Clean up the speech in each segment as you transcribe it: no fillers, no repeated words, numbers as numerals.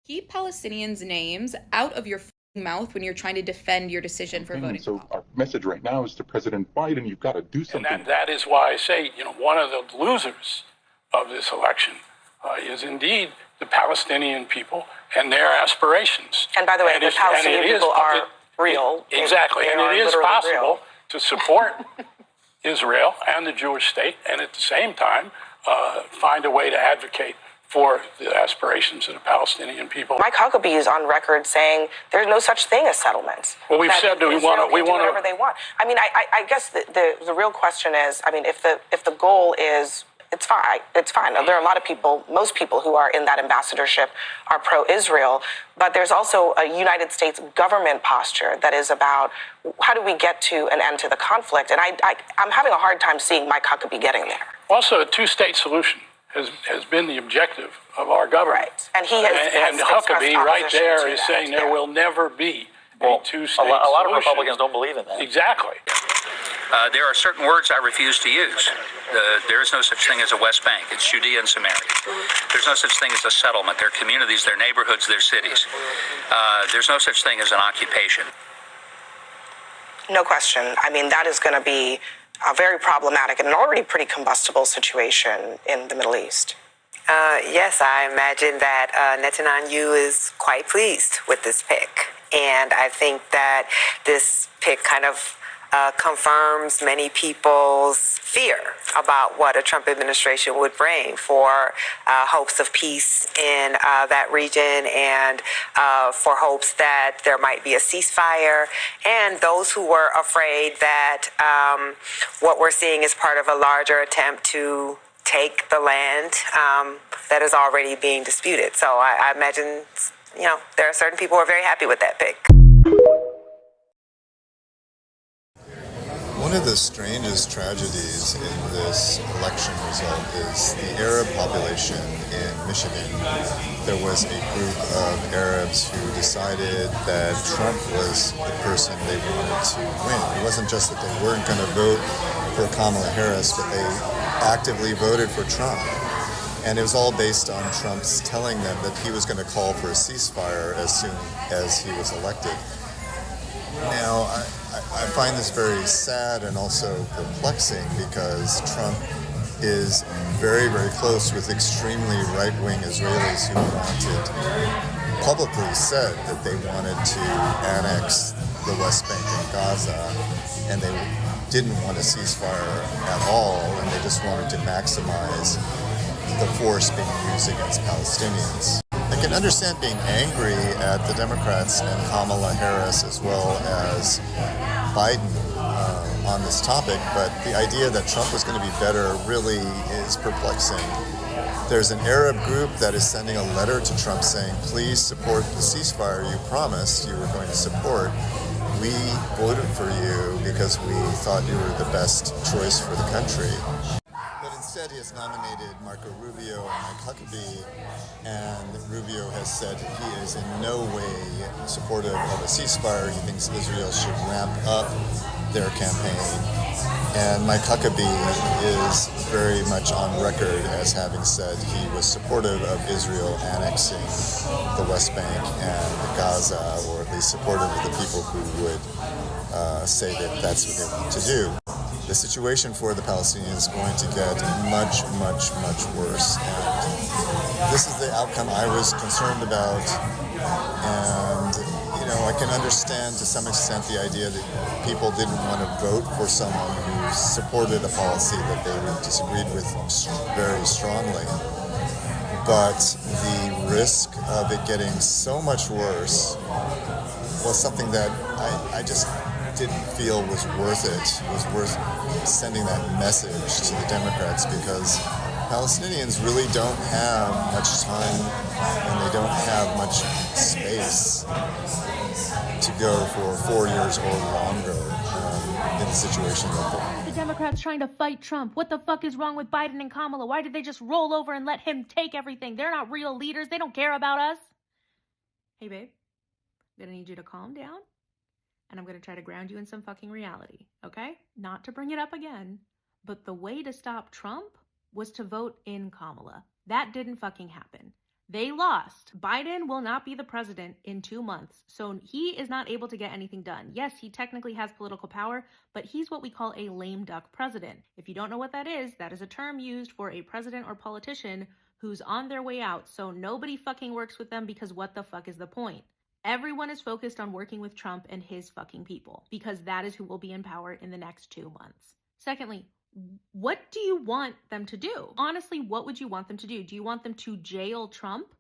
Keep Palestinians' names out of your mouth when you're trying to defend your decision for voting. So our message right now is to President Biden, you've got to do something. And that is why I say, one of the losers of this election is indeed the Palestinian people and their aspirations. And by the way, the Palestinian people are real. Exactly. And it is possible to support Israel and the Jewish state and at the same time find a way to advocate for the aspirations of the Palestinian people. Mike Huckabee is on record saying there's no such thing as settlements. Well, we've said that we want to do whatever they want. I mean, I guess the real question is, I mean, if the goal is, it's fine. It's fine. There are a lot of people, most people who are in that ambassadorship are pro-Israel, but there's also a United States government posture that is about how do we get to an end to the conflict? And I'm having a hard time seeing Mike Huckabee getting there. Also, a two-state solution has been the objective of our government. Right. And he has and Huckabee right there is saying there will never be a two-state solution. A lot of Republicans don't believe in that. Exactly. There are certain words I refuse to use. There is no such thing as a West Bank. It's Judea and Samaria. There's no such thing as a settlement. They're communities, they're neighborhoods, they're cities. There's no such thing as an occupation. No question. I mean, that is going to be a very problematic and an already pretty combustible situation in the Middle East. Yes, I imagine that Netanyahu is quite pleased with this pick. And I think that this pick kind of confirms many people's fear about what a Trump administration would bring for hopes of peace in that region and for hopes that there might be a ceasefire, and those who were afraid that what we're seeing is part of a larger attempt to take the land that is already being disputed. So I imagine, there are certain people who are very happy with that pick. One of the strangest tragedies in this election result is the Arab population in Michigan. There was a group of Arabs who decided that Trump was the person they wanted to win. It wasn't just that they weren't going to vote for Kamala Harris, but they actively voted for Trump. And it was all based on Trump's telling them that he was going to call for a ceasefire as soon as he was elected. Now, I find this very sad and also perplexing because Trump is very, very close with extremely right-wing Israelis who publicly said that they wanted to annex the West Bank and Gaza, and they didn't want a ceasefire at all, and they just wanted to maximize the force being used against Palestinians. I can understand being angry at the Democrats and Kamala Harris as well as Biden on this topic, but the idea that Trump was going to be better really is perplexing. There's an Arab group that is sending a letter to Trump saying, please support the ceasefire you promised you were going to support. We voted for you because we thought you were the best choice for the country. But instead he has nominated Marco Rubio and Mike Huckabee, and Rubio has said he is in no way supportive of a ceasefire. He thinks Israel should ramp up their campaign. And Mike Huckabee is very much on record as having said he was supportive of Israel annexing the West Bank and Gaza, or at least supportive of the people who would say that that's what they want to do. The situation for the Palestinians is going to get much, much, much worse. And this is the outcome I was concerned about. And, I can understand to some extent the idea that people didn't want to vote for someone who supported a policy that they disagreed with very strongly. But the risk of it getting so much worse was something that I just didn't feel was worth it. It was worth sending that message to the Democrats, because Palestinians really don't have much time and they don't have much space to go for 4 years or longer in the situation that they're. The Democrats trying to fight Trump. What the fuck is wrong with Biden and Kamala? Why did they just roll over and let him take everything? They're not real leaders. They don't care about us. Hey, babe, I'm gonna need you to calm down, and I'm gonna try to ground you in some fucking reality, okay? Not to bring it up again, but the way to stop Trump was to vote in Kamala. That didn't fucking happen. They lost. Biden will not be the president in 2 months, so he is not able to get anything done. Yes, he technically has political power, but he's what we call a lame duck president. If you don't know what that is a term used for a president or politician who's on their way out, so nobody fucking works with them because what the fuck is the point? Everyone is focused on working with Trump and his fucking people because that is who will be in power in the next 2 months. Secondly, what do you want them to do? Honestly, what would you want them to do? Do you want them to jail Trump?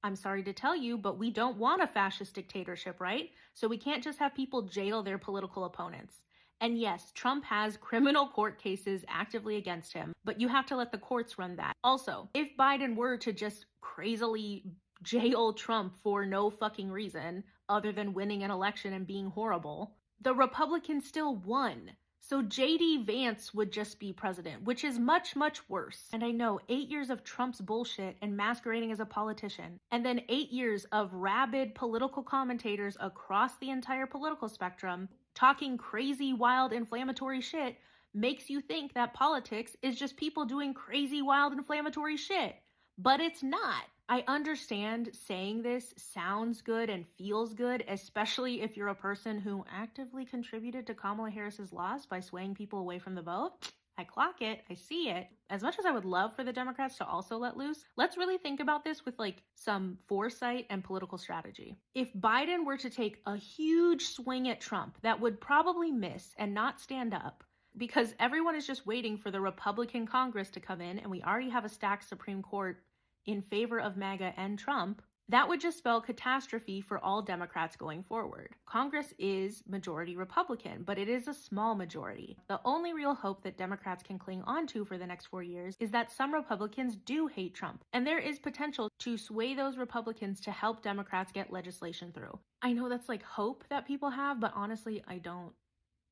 I'm sorry to tell you, but we don't want a fascist dictatorship, right? So we can't just have people jail their political opponents. And yes, Trump has criminal court cases actively against him, but you have to let the courts run that. Also, if Biden were to just crazily jail Trump for no fucking reason other than winning an election and being horrible, the Republicans still won. So JD Vance would just be president, which is much, much worse. And I know 8 years of Trump's bullshit and masquerading as a politician, and then 8 years of rabid political commentators across the entire political spectrum talking crazy, wild, inflammatory shit makes you think that politics is just people doing crazy, wild, inflammatory shit. But it's not. I understand saying this sounds good and feels good, especially if you're a person who actively contributed to Kamala Harris's loss by swaying people away from the vote. I clock it. I see it. As much as I would love for the Democrats to also let loose, let's really think about this with some foresight and political strategy. If Biden were to take a huge swing at Trump that would probably miss and not stand up, because everyone is just waiting for the Republican Congress to come in and we already have a stacked Supreme Court in favor of MAGA and Trump, that would just spell catastrophe for all Democrats going forward. Congress is majority Republican, but it is a small majority. The only real hope that Democrats can cling on to for the next 4 years is that some Republicans do hate Trump, and there is potential to sway those Republicans to help Democrats get legislation through. I know that's hope that people have, but honestly, I don't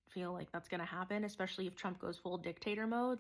feel like that's going to happen, especially if Trump goes full dictator mode.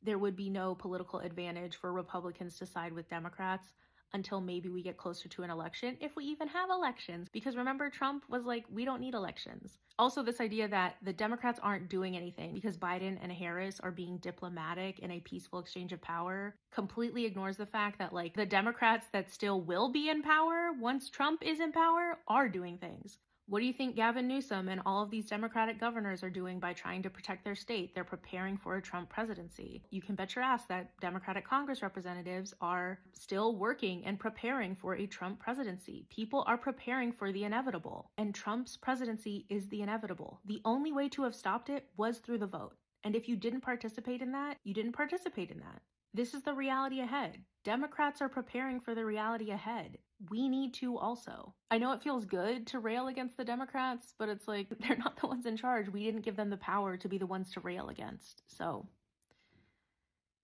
There would be no political advantage for Republicans to side with Democrats until maybe we get closer to an election, if we even have elections. Because remember, Trump was we don't need elections. Also, this idea that the Democrats aren't doing anything because Biden and Harris are being diplomatic in a peaceful exchange of power completely ignores the fact that the Democrats that still will be in power once Trump is in power are doing things. What do you think Gavin Newsom and all of these Democratic governors are doing by trying to protect their state? They're preparing for a Trump presidency. You can bet your ass that Democratic Congress representatives are still working and preparing for a Trump presidency. People are preparing for the inevitable, and Trump's presidency is the inevitable. The only way to have stopped it was through the vote. And if you didn't participate in that, you didn't participate in that. This is the reality ahead. Democrats are preparing for the reality ahead. We need to also. I know it feels good to rail against the Democrats, but it's they're not the ones in charge. We didn't give them the power to be the ones to rail against. So,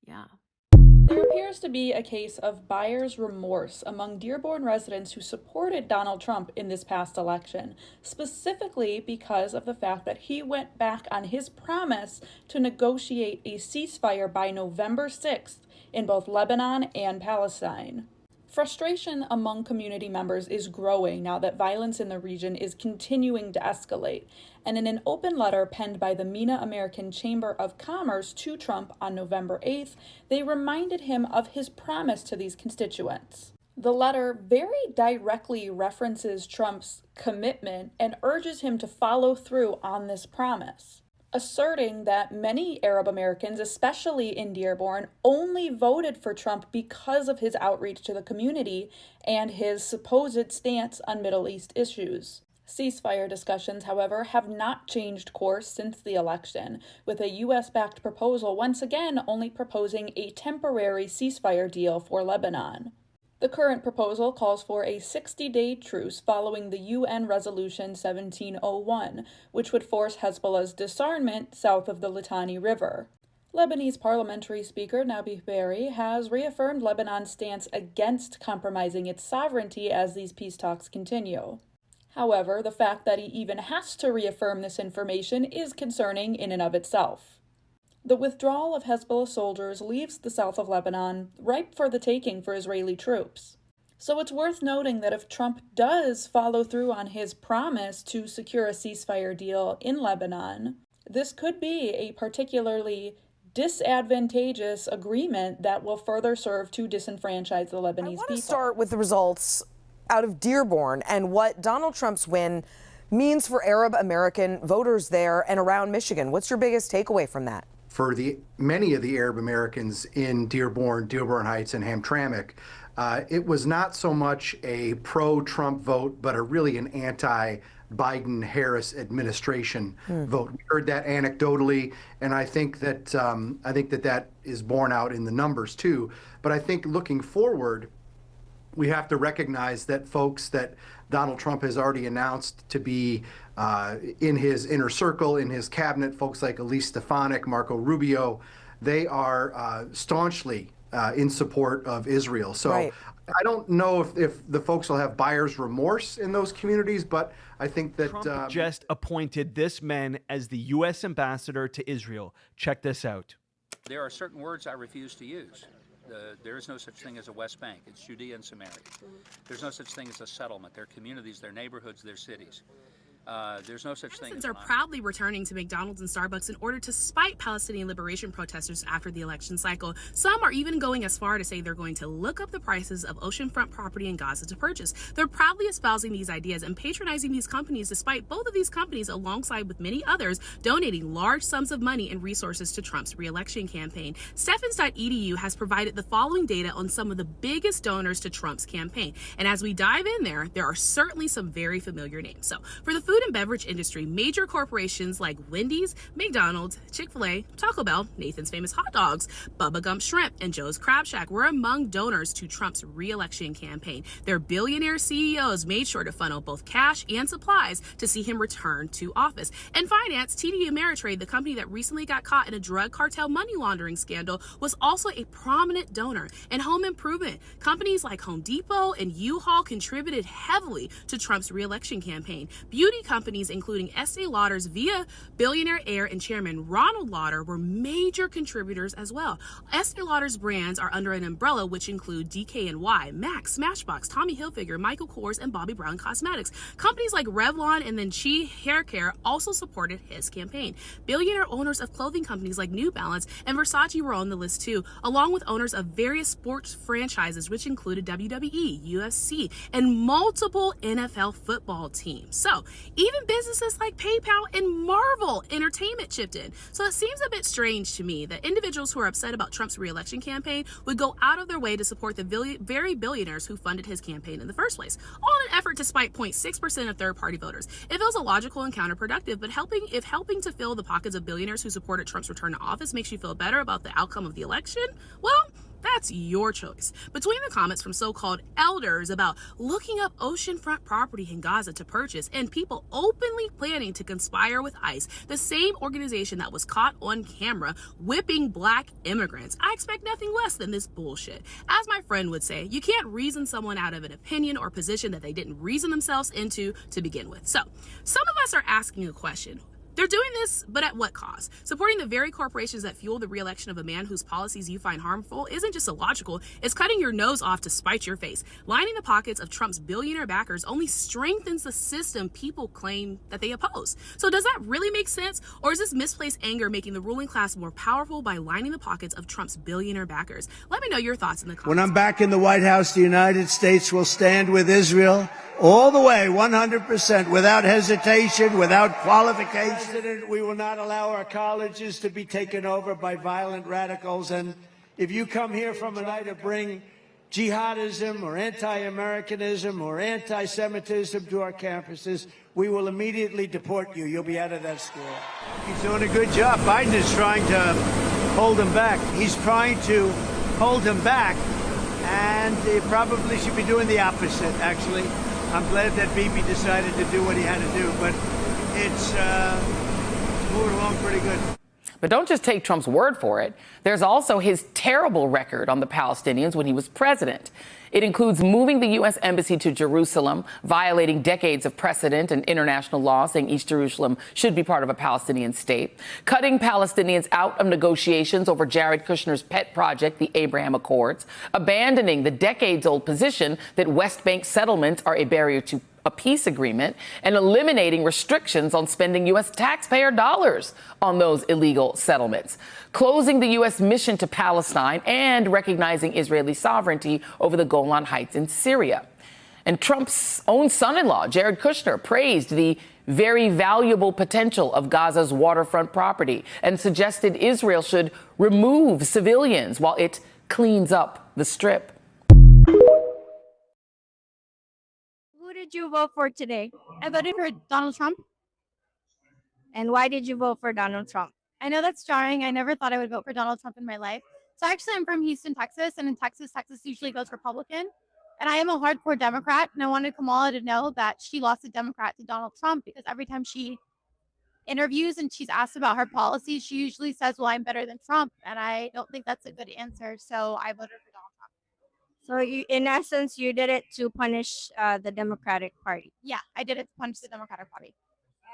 yeah. There appears to be a case of buyer's remorse among Dearborn residents who supported Donald Trump in this past election, specifically because of the fact that he went back on his promise to negotiate a ceasefire by November 6th in both Lebanon and Palestine. Frustration among community members is growing now that violence in the region is continuing to escalate, and in an open letter penned by the MENA American Chamber of Commerce to Trump on November 8th, they reminded him of his promise to these constituents. The letter very directly references Trump's commitment and urges him to follow through on this promise, asserting that many Arab Americans, especially in Dearborn, only voted for Trump because of his outreach to the community and his supposed stance on Middle East issues. Ceasefire discussions, however, have not changed course since the election, with a U.S.-backed proposal once again only proposing a temporary ceasefire deal for Lebanon. The current proposal calls for a 60-day truce following the UN Resolution 1701, which would force Hezbollah's disarmament south of the Litani River. Lebanese parliamentary speaker Nabih Berri has reaffirmed Lebanon's stance against compromising its sovereignty as these peace talks continue. However, the fact that he even has to reaffirm this information is concerning in and of itself. The withdrawal of Hezbollah soldiers leaves the south of Lebanon ripe for the taking for Israeli troops. So it's worth noting that if Trump does follow through on his promise to secure a ceasefire deal in Lebanon, this could be a particularly disadvantageous agreement that will further serve to disenfranchise the Lebanese people. I want to start with the results out of Dearborn and what Donald Trump's win means for Arab American voters there and around Michigan. What's your biggest takeaway from that? For many of the Arab Americans in Dearborn Heights, and Hamtramck, it was not so much a pro-Trump vote, but really an anti-Biden-Harris administration vote. We heard that anecdotally, and I think that that is borne out in the numbers too. But I think looking forward, we have to recognize that folks that Donald Trump has already announced to be in his inner circle, in his cabinet, folks like Elise Stefanik, Marco Rubio, they are staunchly in support of Israel. So I don't know if the folks will have buyer's remorse in those communities, but I think that Trump just appointed this man as the U.S. ambassador to Israel. Check this out. There are certain words I refuse to use. There is no such thing as a West Bank. It's Judea and Samaria. There's no such thing as a settlement. They're communities, they're neighborhoods, they're cities. There's no such thing. Citizens are proudly returning to McDonald's and Starbucks in order to spite Palestinian liberation protesters after the election cycle. Some are even going as far to say they're going to look up the prices of oceanfront property in Gaza to purchase. They're proudly espousing these ideas and patronizing these companies, despite both of these companies, alongside with many others, donating large sums of money and resources to Trump's re-election campaign. Stephens.edu has provided the following data on some of the biggest donors to Trump's campaign. And as we dive in there are certainly some very familiar names. So for the food and beverage industry, major corporations like Wendy's, McDonald's, Chick-fil-A, Taco Bell, Nathan's Famous Hot Dogs, Bubba Gump Shrimp, and Joe's Crab Shack were among donors to Trump's re-election campaign. Their billionaire CEOs made sure to funnel both cash and supplies to see him return to office. In finance, TD Ameritrade, the company that recently got caught in a drug cartel money laundering scandal, was also a prominent donor. And home improvement, companies like Home Depot and U-Haul contributed heavily to Trump's re-election campaign. Beauty companies including Estee Lauder's via billionaire heir and chairman Ronald Lauder were major contributors as well. Estee Lauder's brands are under an umbrella which include DKNY, MAC, Smashbox, Tommy Hilfiger, Michael Kors, and Bobbi Brown Cosmetics. Companies like Revlon and then Chi Hair Care also supported his campaign. Billionaire owners of clothing companies like New Balance and Versace were on the list too, along with owners of various sports franchises which included WWE, UFC, and multiple NFL football teams. So even businesses like PayPal and Marvel Entertainment chipped in. So it seems a bit strange to me that individuals who are upset about Trump's re-election campaign would go out of their way to support the very billionaires who funded his campaign in the first place, all in an effort to spite 0.6% of third-party voters. It feels illogical and counterproductive, but helping to fill the pockets of billionaires who supported Trump's return to office makes you feel better about the outcome of the election, well, that's your choice. Between the comments from so-called elders about looking up oceanfront property in Gaza to purchase and people openly planning to conspire with ICE, the same organization that was caught on camera whipping black immigrants, I expect nothing less than this bullshit. As my friend would say, you can't reason someone out of an opinion or position that they didn't reason themselves into to begin with. So, some of us are asking a question. They're doing this, but at what cost? Supporting the very corporations that fuel the re-election of a man whose policies you find harmful isn't just illogical, it's cutting your nose off to spite your face. Lining the pockets of Trump's billionaire backers only strengthens the system people claim that they oppose. So does that really make sense? Or is this misplaced anger making the ruling class more powerful by lining the pockets of Trump's billionaire backers? Let me know your thoughts in the comments. When I'm back in the White House, the United States will stand with Israel all the way, 100%, without hesitation, without qualification. President, we will not allow our colleges to be taken over by violent radicals. And if you come here from an idea to bring jihadism or anti-Americanism or anti-Semitism to our campuses, we will immediately deport you. You'll be out of that school. He's doing a good job. Biden is trying to hold him back. He's trying to hold him back, and he probably should be doing the opposite, actually. I'm glad that Bibi decided to do what he had to do, but it's moving along pretty good. But don't just take Trump's word for it. There's also his terrible record on the Palestinians when he was president. It includes moving the U.S. embassy to Jerusalem, violating decades of precedent and international law saying East Jerusalem should be part of a Palestinian state, cutting Palestinians out of negotiations over Jared Kushner's pet project, the Abraham Accords, abandoning the decades-old position that West Bank settlements are a barrier to a peace agreement and eliminating restrictions on spending U.S. taxpayer dollars on those illegal settlements, closing the U.S. mission to Palestine, and recognizing Israeli sovereignty over the Golan Heights in Syria. And Trump's own son-in-law, Jared Kushner, praised the very valuable potential of Gaza's waterfront property and suggested Israel should remove civilians while it cleans up the Strip. Who did you vote for today? I voted for Donald Trump. And why did you vote for Donald Trump? I know that's jarring. I never thought I would vote for Donald Trump in my life. So actually, I'm from Houston, Texas, and in Texas usually goes Republican. And I am a hardcore Democrat, and I wanted Kamala to know that she lost a Democrat to Donald Trump because every time she interviews and she's asked about her policies, she usually says, well, I'm better than Trump. And I don't think that's a good answer. So I voted for Donald Trump. So you, in essence, you did it to punish the Democratic Party. Yeah, I did it to punish the Democratic Party.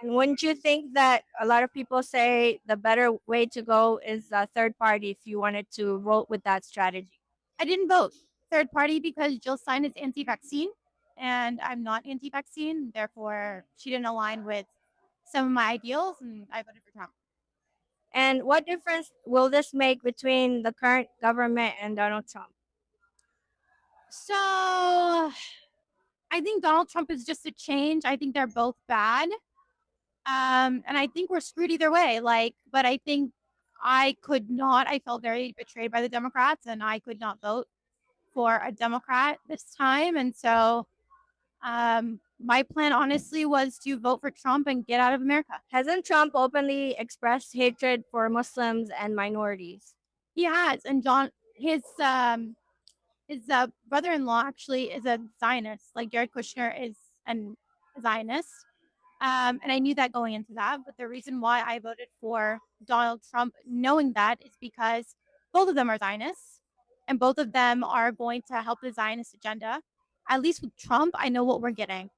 And wouldn't you think that a lot of people say the better way to go is a third party if you wanted to vote with that strategy? I didn't vote third party because Jill Stein is anti-vaccine, and I'm not anti-vaccine. Therefore, she didn't align with some of my ideals, and I voted for Trump. And what difference will this make between the current government and Donald Trump? So I think Donald Trump is just a change. I think they're both bad. And I think we're screwed either way. But I think I felt very betrayed by the Democrats, and I could not vote for a Democrat this time. And so my plan, honestly, was to vote for Trump and get out of America. Hasn't Trump openly expressed hatred for Muslims and minorities? He has. And his brother-in-law actually is a Zionist. Like Jared Kushner is a Zionist. And I knew that going into that. But the reason why I voted for Donald Trump, knowing that, is because both of them are Zionists and both of them are going to help the Zionist agenda. At least with Trump, I know what we're getting.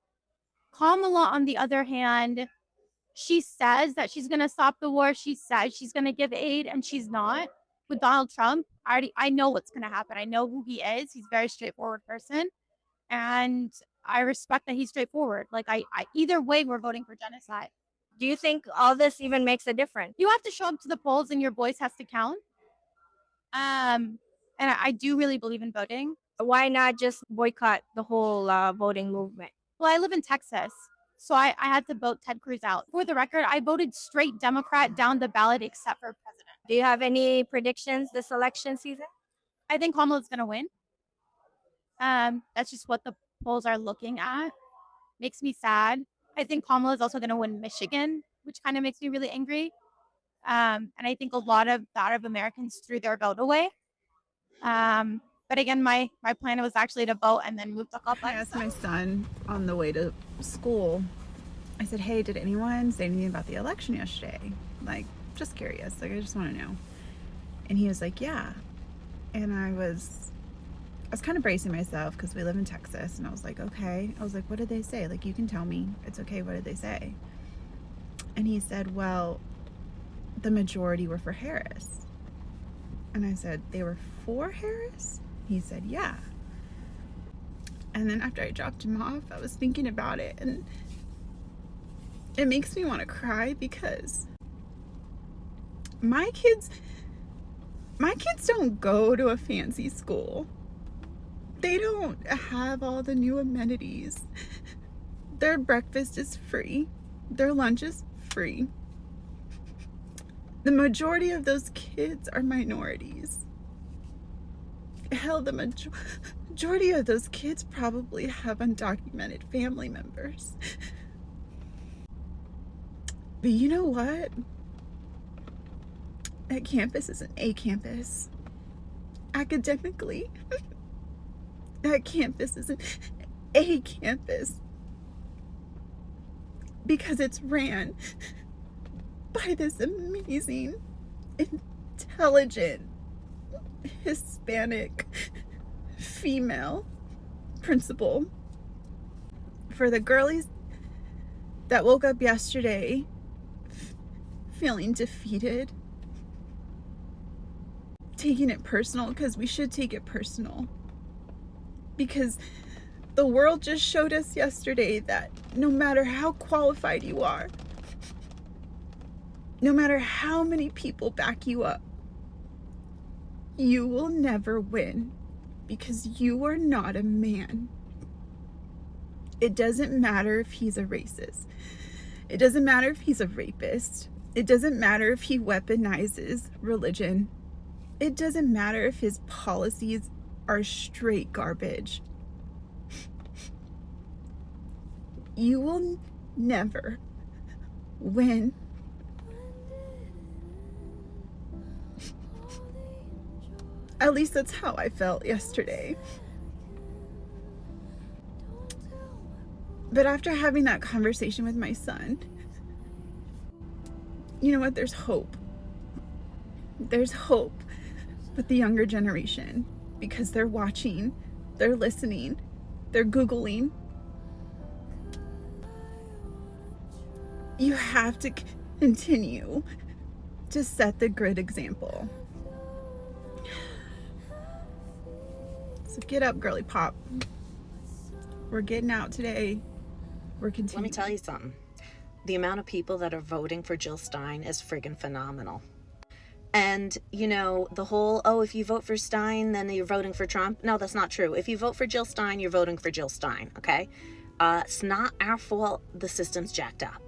Kamala, on the other hand, she says that she's going to stop the war. She says she's going to give aid, and she's not. With Donald Trump, I know what's going to happen. I know who he is. He's a very straightforward person. And I respect that he's straightforward. I either way, we're voting for genocide. Do you think all this even makes a difference? You have to show up to the polls, and your voice has to count. And I do really believe in voting. Why not just boycott the whole voting movement? Well, I live in Texas, so I had to vote Ted Cruz out. For the record, I voted straight Democrat down the ballot except for president. Do you have any predictions this election season? I think Kamala's going to win. That's just what the polls are looking at. Makes me sad. I think Kamala is also going to win Michigan, which kind of makes me really angry. And I think a lot of Americans threw their vote away. But again, my plan was actually to vote and then move to Cup. I asked my son on the way to school, I said, hey, did anyone say anything about the election yesterday? Just curious. I just want to know. And he was like, yeah. And I was kind of bracing myself because we live in Texas. And I was like, okay. I was like, what did they say? You can tell me. It's okay. What did they say? And he said, well, the majority were for Harris. And I said, they were for Harris? He said, yeah. And then after I dropped him off, I was thinking about it, and it makes me want to cry because my kids don't go to a fancy school. They don't have all the new amenities. Their breakfast is free. Their lunch is free. The majority of those kids are minorities. Hell, the majority of those kids probably have undocumented family members. But you know what? That campus is an A campus. Academically, that campus is an A campus because it's ran by this amazing, intelligent, Hispanic female principal. For the girlies that woke up yesterday feeling defeated, taking it personal, because we should take it personal, because The world just showed us yesterday that no matter how qualified you are, no matter how many people back you up, you will never win because you are not a man. It doesn't matter if he's a racist. It doesn't matter if he's a rapist. It doesn't matter if he weaponizes religion. It doesn't matter if his policies are straight garbage. You will never win. At least that's how I felt yesterday. But after having that conversation with my son, you know what? There's hope. There's hope with the younger generation because they're watching, they're listening, they're Googling. You have to continue to set the good example. So get up, girly pop. We're getting out today. We're continuing. Let me tell you something. The amount of people that are voting for Jill Stein is friggin' phenomenal. And, you know, the whole, oh, if you vote for Stein, then you're voting for Trump. No, that's not true. If you vote for Jill Stein, you're voting for Jill Stein, okay? It's not our fault the system's jacked up.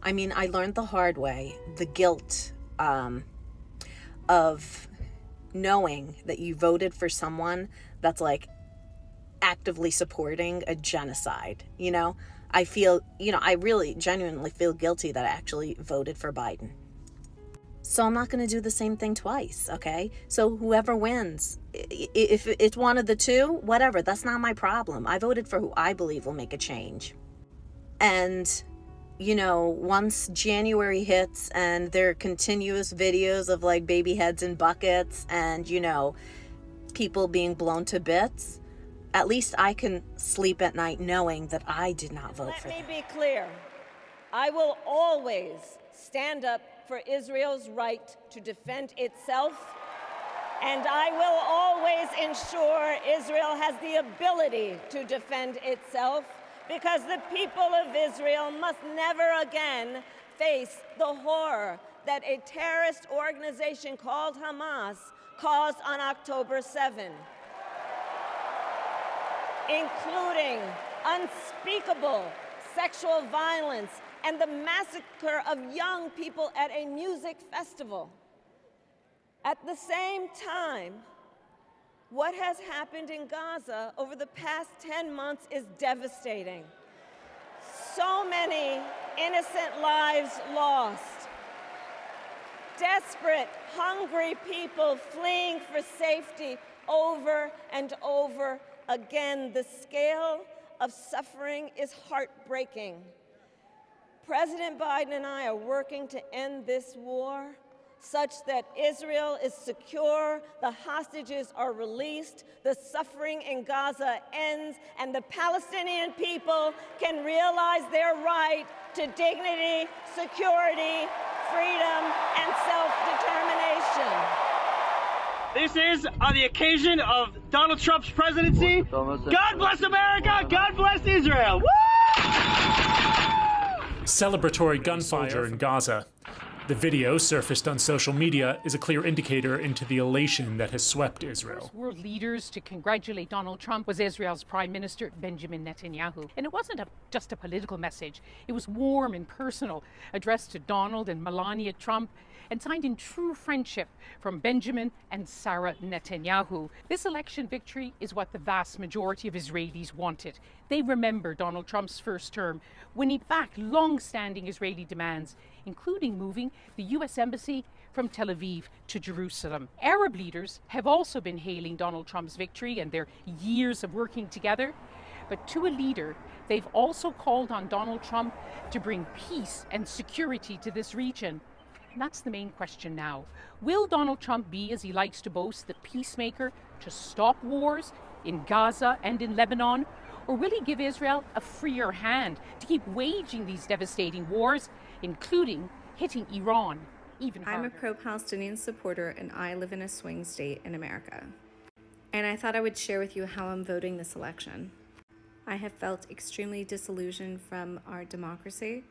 I mean, I learned the hard way, the guilt of knowing that you voted for someone that's like actively supporting a genocide, you know? I feel, you know, I really genuinely feel guilty that I actually voted for Biden. So I'm not going to do the same thing twice, okay? So whoever wins, if it's one of the two, whatever, that's not my problem. I voted for who I believe will make a change. And, you know, once January hits and there are continuous videos of like baby heads in buckets and, you know, people being blown to bits, at least I can sleep at night knowing that I did not vote for them. Let me be clear. I will always stand up for Israel's right to defend itself, and I will always ensure Israel has the ability to defend itself, because the people of Israel must never again face the horror that a terrorist organization called Hamas caused on October 7. Including unspeakable sexual violence and the massacre of young people at a music festival. At the same time, what has happened in Gaza over the past 10 months is devastating. So many innocent lives lost. Desperate, hungry people fleeing for safety over and over again. The scale of suffering is heartbreaking. President Biden and I are working to end this war such that Israel is secure, the hostages are released, the suffering in Gaza ends, and the Palestinian people can realize their right to dignity, security, freedom, and self-determination. This is on the occasion of Donald Trump's presidency. God bless America, God bless Israel. Woo! Celebratory gunfire in Gaza. The video, surfaced on social media, is a clear indicator into the elation that has swept Israel. World leaders to congratulate Donald Trump was Israel's Prime Minister Benjamin Netanyahu. And it wasn't just a political message. It was warm and personal, addressed to Donald and Melania Trump, and signed in true friendship from Benjamin and Sarah Netanyahu. This election victory is what the vast majority of Israelis wanted. They remember Donald Trump's first term when he backed long-standing Israeli demands, including moving the U.S. Embassy from Tel Aviv to Jerusalem. Arab leaders have also been hailing Donald Trump's victory and their years of working together. But to a leader, they've also called on Donald Trump to bring peace and security to this region. And that's the main question now. Will Donald Trump be, as he likes to boast, the peacemaker to stop wars in Gaza and in Lebanon? Or will he give Israel a freer hand to keep waging these devastating wars, including hitting Iran even harder? I'm a pro-Palestinian supporter, and I live in a swing state in America. And I thought I would share with you how I'm voting this election. I have felt extremely disillusioned from our democracy,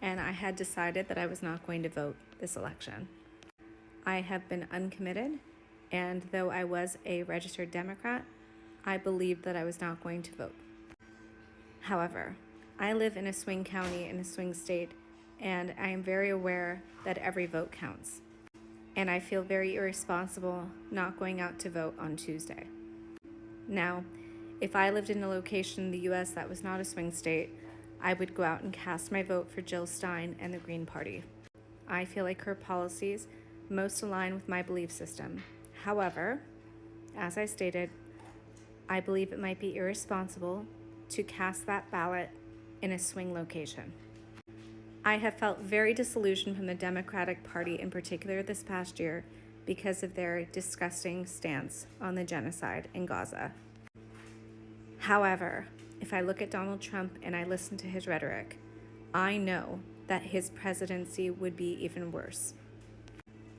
and I had decided that I was not going to vote this election. I have been uncommitted, and though I was a registered Democrat, I believed that I was not going to vote. However, I live in a swing county in a swing state, and I am very aware that every vote counts. And I feel very irresponsible not going out to vote on Tuesday. Now, if I lived in a location in the US that was not a swing state, I would go out and cast my vote for Jill Stein and the Green Party. I feel like her policies most align with my belief system. However, as I stated, I believe it might be irresponsible to cast that ballot in a swing location. I have felt very disillusioned from the Democratic Party in particular this past year because of their disgusting stance on the genocide in Gaza. However, if I look at Donald Trump and I listen to his rhetoric, I know that his presidency would be even worse.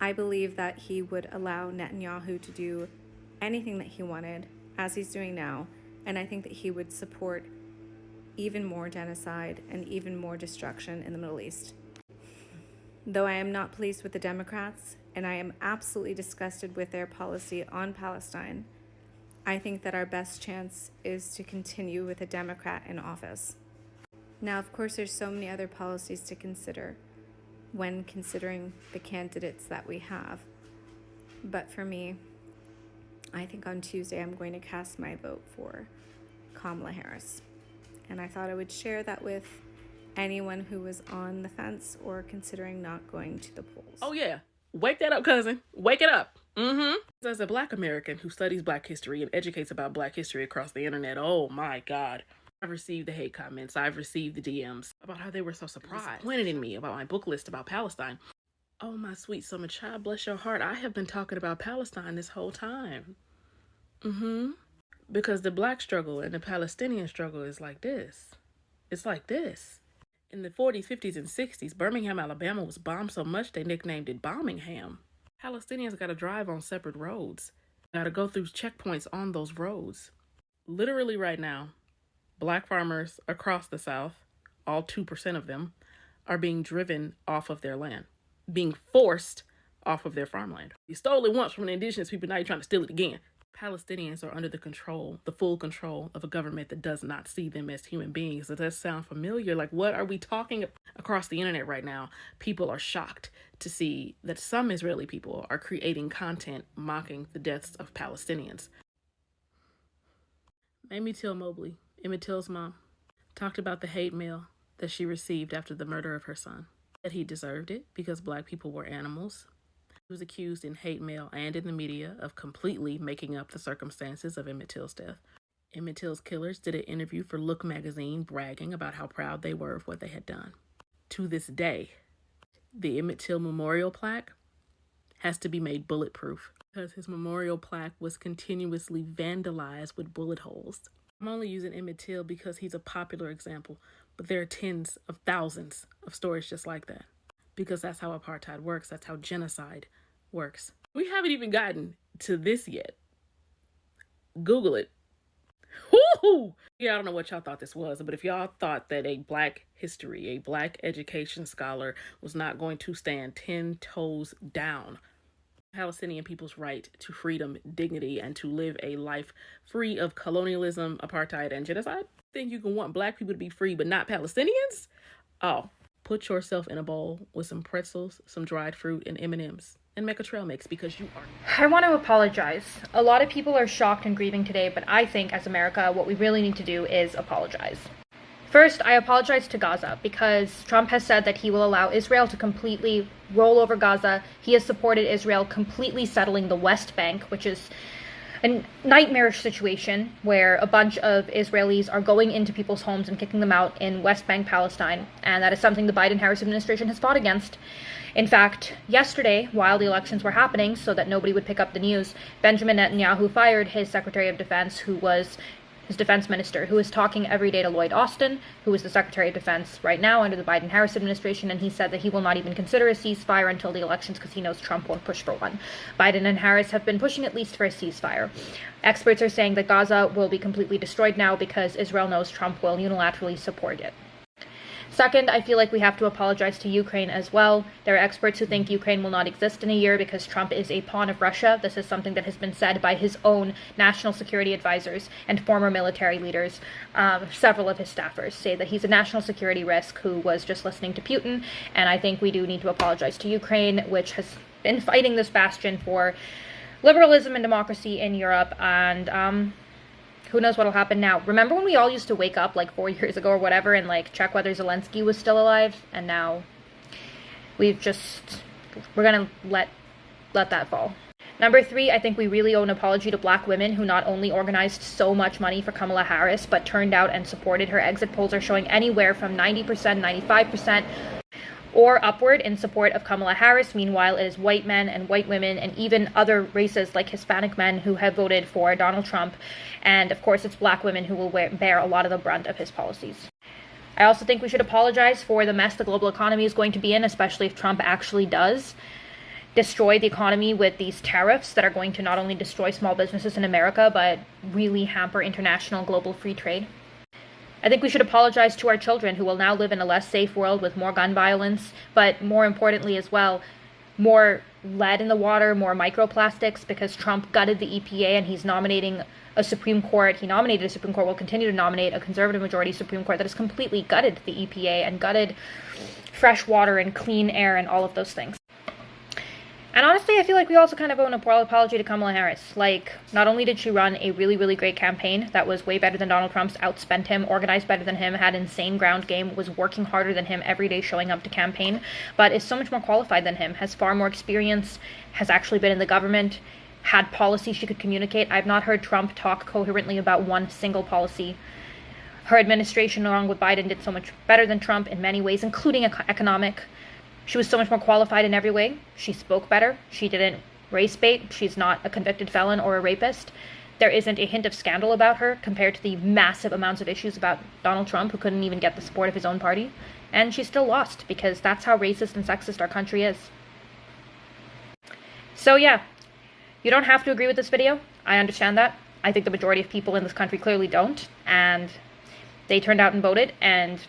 I believe that he would allow Netanyahu to do anything that he wanted, as he's doing now, and I think that he would support even more genocide and even more destruction in the Middle East. Though I am not pleased with the Democrats, and I am absolutely disgusted with their policy on Palestine, I think that our best chance is to continue with a Democrat in office. Now, of course, there's so many other policies to consider when considering the candidates that we have. But for me, I think on Tuesday I'm going to cast my vote for Kamala Harris. And I thought I would share that with anyone who was on the fence or considering not going to the polls. Oh yeah, wake that up, cousin. Wake it up. As a Black American who studies Black history and educates about Black history across the internet, oh my God. I've received the hate comments. I've received the DMs about how they were so surprised, disappointed in me about my book list about Palestine. Oh, my sweet summer child, bless your heart. I have been talking about Palestine this whole time. Because the Black struggle and the Palestinian struggle is like this. It's like this. In the 40s, 50s, and 60s, Birmingham, Alabama was bombed so much they nicknamed it Bombingham. Palestinians got to drive on separate roads. Got to go through checkpoints on those roads. Literally right now, Black farmers across the South, all 2% of them, are being driven off of their land, being forced off of their farmland. You stole it once from the indigenous people, now you're trying to steal it again. Palestinians are under the full control of a government that does not see them as human beings. Does that sound familiar? Like, what are we talking about? Across the internet right now? People are shocked to see that some Israeli people are creating content mocking the deaths of Palestinians. Amy Till Mobley, Emmett Till's mom, talked about the hate mail that she received after the murder of her son, that he deserved it because Black people were animals. He was accused in hate mail and in the media of completely making up the circumstances of Emmett Till's death. Emmett Till's killers did an interview for Look magazine bragging about how proud they were of what they had done. To this day, the Emmett Till memorial plaque has to be made bulletproof because his memorial plaque was continuously vandalized with bullet holes. I'm only using Emmett Till because he's a popular example, but there are tens of thousands of stories just like that. Because that's how apartheid works. That's how genocide works. We haven't even gotten to this yet. Google it. Woo-hoo! Yeah, I don't know what y'all thought this was, but if y'all thought that a Black history, a Black education scholar was not going to stand 10 toes down Palestinian people's right to freedom, dignity, and to live a life free of colonialism, apartheid, and genocide, think you can want Black people to be free but not Palestinians? Oh. Put yourself in a bowl with some pretzels, some dried fruit, and M&Ms, and make a trail mix because you are. I want to apologize. A lot of people are shocked and grieving today, but I think as America, what we really need to do is apologize. First, I apologize to Gaza because Trump has said that he will allow Israel to completely roll over Gaza. He has supported Israel completely settling the West Bank, which is a nightmarish situation where a bunch of Israelis are going into people's homes and kicking them out in West Bank, Palestine, and that is something the Biden-Harris administration has fought against. In fact, yesterday, while the elections were happening, so that nobody would pick up the news, Benjamin Netanyahu fired his Secretary of Defense, who was his defense minister, who is talking every day to Lloyd Austin, who is the Secretary of Defense right now under the Biden-Harris administration, and he said that he will not even consider a ceasefire until the elections because he knows Trump won't push for one. Biden and Harris have been pushing at least for a ceasefire. Experts are saying that Gaza will be completely destroyed now because Israel knows Trump will unilaterally support it. Second, I feel like we have to apologize to Ukraine as well. There are experts who think Ukraine will not exist in a year because Trump is a pawn of Russia. This is something that has been said by his own national security advisors and former military leaders. Several of his staffers say that he's a national security risk who was just listening to Putin. And I think we do need to apologize to Ukraine, which has been fighting this bastion for liberalism and democracy in Europe. And who knows what'll happen now. Remember when we all used to wake up like 4 years ago or whatever and like check whether Zelensky was still alive? And now we're gonna let that fall. Number 3, I think we really owe an apology to black women who not only organized so much money for Kamala Harris, but turned out and supported her. Exit polls are showing anywhere from 90%, 95%, or upward in support of Kamala Harris. Meanwhile, it is white men and white women and even other races like Hispanic men who have voted for Donald Trump. And of course, it's black women who will bear a lot of the brunt of his policies. I also think we should apologize for the mess the global economy is going to be in, especially if Trump actually does destroy the economy with these tariffs that are going to not only destroy small businesses in America, but really hamper international global free trade. I think we should apologize to our children who will now live in a less safe world with more gun violence, but more importantly as well, more lead in the water, more microplastics, because Trump gutted the EPA and he's nominating a Supreme Court. He nominated a Supreme Court, will continue to nominate a conservative majority Supreme Court that has completely gutted the EPA and gutted fresh water and clean air and all of those things. And honestly, I feel like we also kind of owe an apology to Kamala Harris. Like, not only did she run a really, really great campaign that was way better than Donald Trump's, outspent him, organized better than him, had insane ground game, was working harder than him every day showing up to campaign, but is so much more qualified than him, has far more experience, has actually been in the government, had policy she could communicate. I've not heard Trump talk coherently about one single policy. Her administration, along with Biden, did so much better than Trump in many ways, including economic. She was so much more qualified in every way. She spoke better. She didn't race bait. She's not a convicted felon or a rapist. There isn't a hint of scandal about her compared to the massive amounts of issues about Donald Trump, who couldn't even get the support of his own party. And she still lost because that's how racist and sexist our country is. So yeah, you don't have to agree with this video. I understand that. I think the majority of people in this country clearly don't. And they turned out and voted, and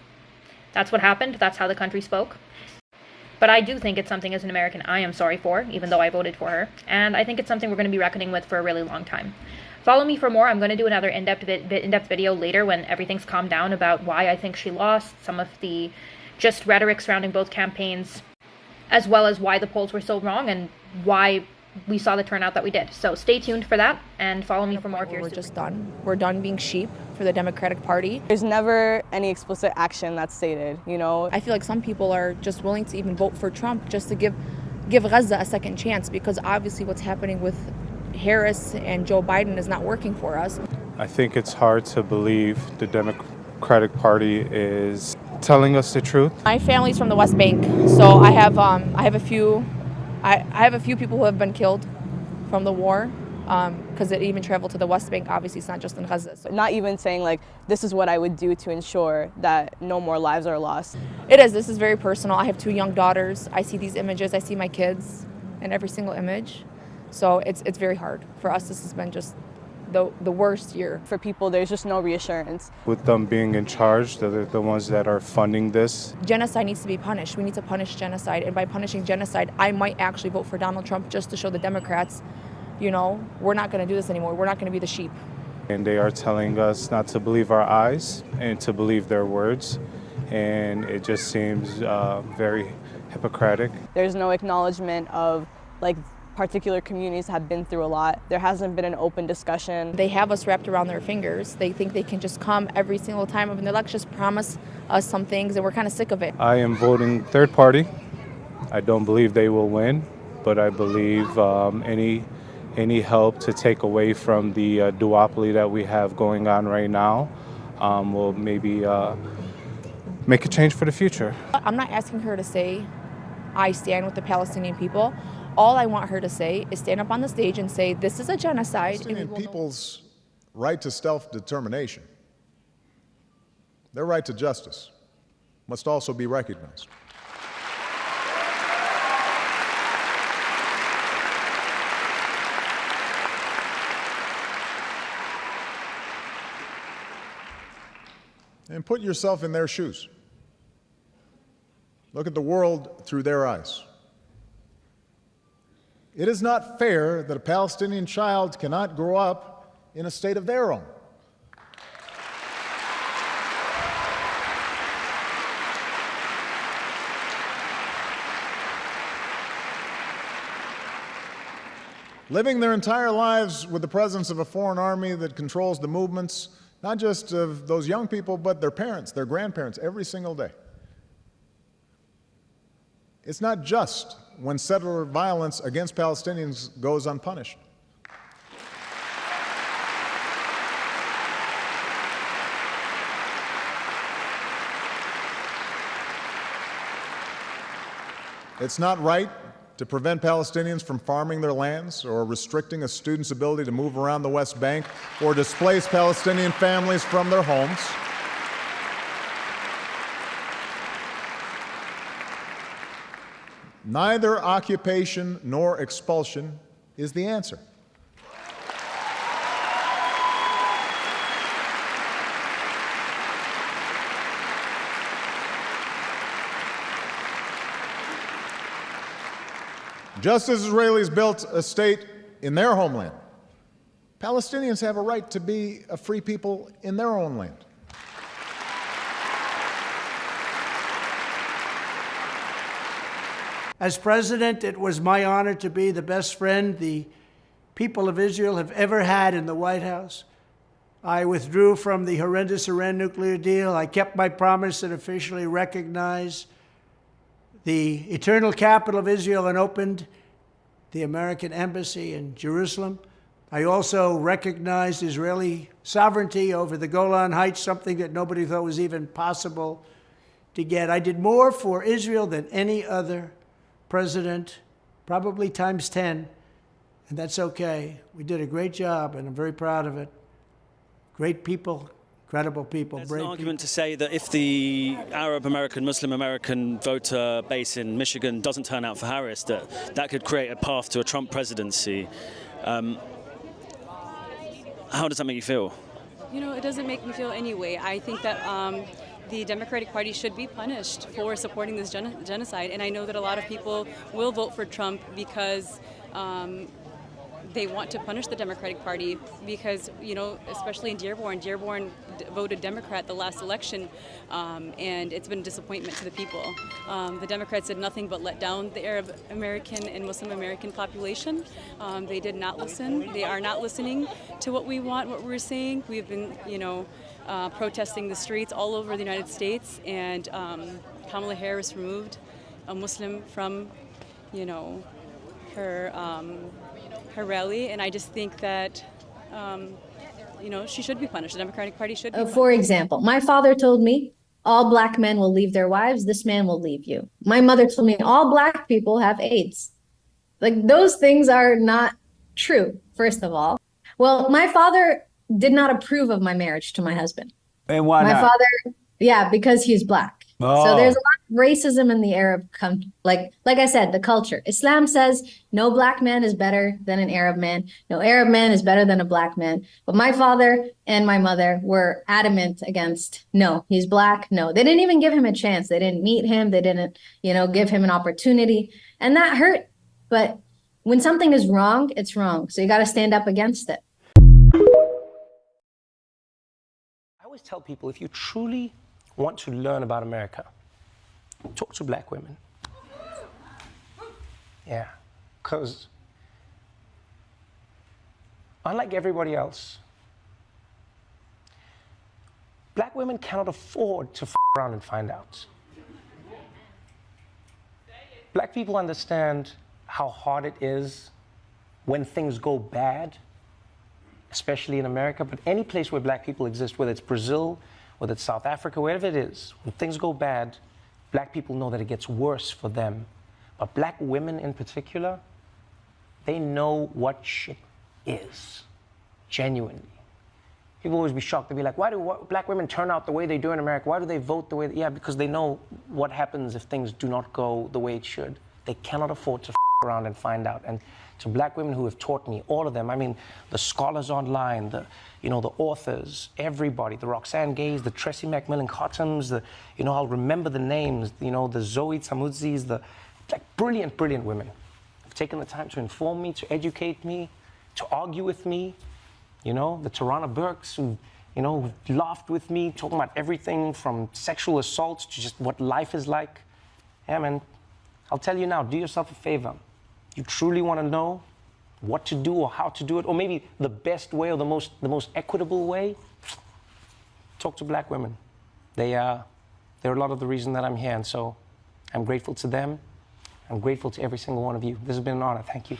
that's what happened. That's how the country spoke. But I do think it's something as an American I am sorry for, even though I voted for her. And I think it's something we're going to be reckoning with for a really long time. Follow me for more. I'm going to do another in-depth video later when everything's calmed down about why I think she lost, some of the just rhetoric surrounding both campaigns, as well as why the polls were so wrong and why we saw the turnout that we did. So stay tuned for that and follow me for more if you're just done. We're done being sheep for the Democratic Party. There's never any explicit action that's stated, you know? I feel like some people are just willing to even vote for Trump just to give Gaza a second chance, because obviously what's happening with Harris and Joe Biden is not working for us. I think it's hard to believe the Democratic Party is telling us the truth. My family's from the West Bank, so I have a few people who have been killed from the war, because it even traveled to the West Bank. Obviously, it's not just in Gaza. So. Not even saying, like, this is what I would do to ensure that no more lives are lost. This is very personal. I have 2 young daughters. I see these images. I see my kids in every single image. So it's very hard. For us, this has been just the worst year. For people, there's just no reassurance. With them being in charge, they're the ones that are funding this. Genocide needs to be punished. We need to punish genocide. And by punishing genocide, I might actually vote for Donald Trump just to show the Democrats, you know, we're not going to do this anymore. We're not going to be the sheep. And they are telling us not to believe our eyes and to believe their words. And it just seems very hypocritic. There's no acknowledgement of, like, particular communities have been through a lot. There hasn't been an open discussion. They have us wrapped around their fingers. They think they can just come every single time of an election, just promise us some things, and we're kind of sick of it. I am voting third party. I don't believe they will win, but I believe any help to take away from the duopoly that we have going on right now will maybe make a change for the future. I'm not asking her to say, I stand with the Palestinian people. All I want her to say is stand up on the stage and say, this is a genocide. Palestinian people's right to self-determination, their right to justice, must also be recognized. And put yourself in their shoes. Look at the world through their eyes. It is not fair that a Palestinian child cannot grow up in a state of their own. Living their entire lives with the presence of a foreign army that controls the movements, not just of those young people, but their parents, their grandparents, every single day. It's not just when settler violence against Palestinians goes unpunished. It's not right to prevent Palestinians from farming their lands or restricting a student's ability to move around the West Bank or displace Palestinian families from their homes. Neither occupation nor expulsion is the answer. Just as Israelis built a state in their homeland, Palestinians have a right to be a free people in their own land. As president, it was my honor to be the best friend the people of Israel have ever had in the White House. I withdrew from the horrendous Iran nuclear deal. I kept my promise and officially recognized the eternal capital of Israel and opened the American embassy in Jerusalem. I also recognized Israeli sovereignty over the Golan Heights, something that nobody thought was even possible to get. I did more for Israel than any other president, probably times 10, and that's okay. We did a great job, and I'm very proud of it. Great people, incredible people. There's an argument to say that if the Arab American, Muslim American voter base in Michigan doesn't turn out for Harris, that could create a path to a Trump presidency. How does that make you feel? You know, it doesn't make me feel any way. I think that the Democratic Party should be punished for supporting this genocide. And I know that a lot of people will vote for Trump because they want to punish the Democratic Party because, you know, especially in Dearborn voted Democrat the last election, and it's been a disappointment to the people. The Democrats did nothing but let down the Arab American and Muslim American population. They did not listen. They are not listening to what we want, what we're saying. We've been, you know, protesting the streets all over the United States, and Kamala Harris removed a Muslim from, you know, her rally, and I just think that, you know, she should be punished. The Democratic Party should be punished. For example, my father told me, all black men will leave their wives, this man will leave you. My mother told me, all black people have AIDS. Like, those things are not true, first of all. Well, my father did not approve of my marriage to my husband. And why not? My father, yeah, because he's black. Oh. So there's a lot of racism in the Arab like I said, the culture. Islam says no black man is better than an Arab man. No Arab man is better than a black man. But my father and my mother were adamant against, no, he's black. No, they didn't even give him a chance. They didn't meet him. They didn't, you know, give him an opportunity. And that hurt. But when something is wrong, it's wrong. So you got to stand up against it. I always tell people, if you truly want to learn about America, talk to black women. Yeah, because unlike everybody else, black women cannot afford to around and find out. Black people understand how hard it is when things go bad, especially in America, but any place where black people exist, whether it's Brazil, whether it's South Africa, wherever it is, when things go bad, black people know that it gets worse for them. But black women in particular, they know what shit is, genuinely. People always be shocked. They'll be like, why do black women turn out the way they do in America? Why do they vote the way? Yeah, because they know what happens if things do not go the way it should. They cannot afford to around and find out. And to black women who have taught me, all of them, I mean, the scholars online, the authors, everybody, the Roxanne Gays, the Tressie McMillan Cottons, I'll remember the names, the Zoe Tamudzis, the brilliant, brilliant women have taken the time to inform me, to educate me, to argue with me, the Tarana Burks who laughed with me, talking about everything from sexual assaults to just what life is like. Yeah, man, I'll tell you now, do yourself a favor. You truly want to know what to do or how to do it, or maybe the best way or the most equitable way, talk to black women. They're a lot of the reason that I'm here, and so I'm grateful to them. I'm grateful to every single one of you. This has been an honor. Thank you.